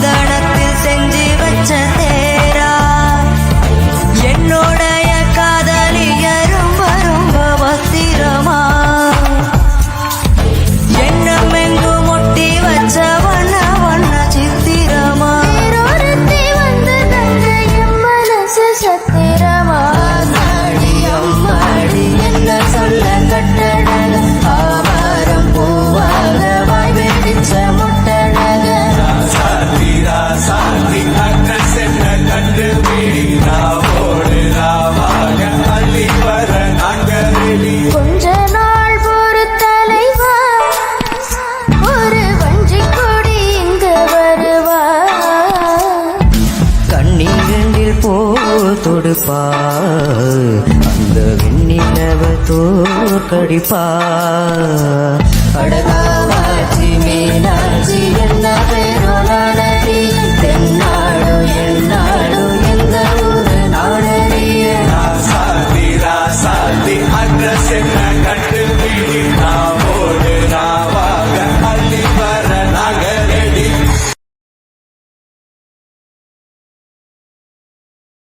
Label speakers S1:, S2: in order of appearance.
S1: சந்தனத்தில் செஞ்சு வச்ச தேரா என்னோடைய காதலிய ரொம்ப ரொம்ப பத்திரமா எண்ணம் எங்கு முட்டி வச்ச வண்ண வண்ண சித்திரமா வந்து தந்த என் மனசு சத்திரமா நாடி அம்மாடி என்ன சொல்ல கட்டடல ஆவாரம் பூவாக வாய் வெடிச்ச முட்டழக
S2: சாந்தி அட்ரஸ் என்ன கண்டு வீணாவோடு ராவாக அள்ளி வர நாங்கள் ரெடி.
S1: கொஞ்ச நாள் ஒரு தலைவா ஒரு வஞ்சி கொடி இங்கு வருவா கண்ணீரில் போ தொடுப்பா அந்த வெண்ணிலவ தோற்கடிப்பா அடகாவாச்சி மேலா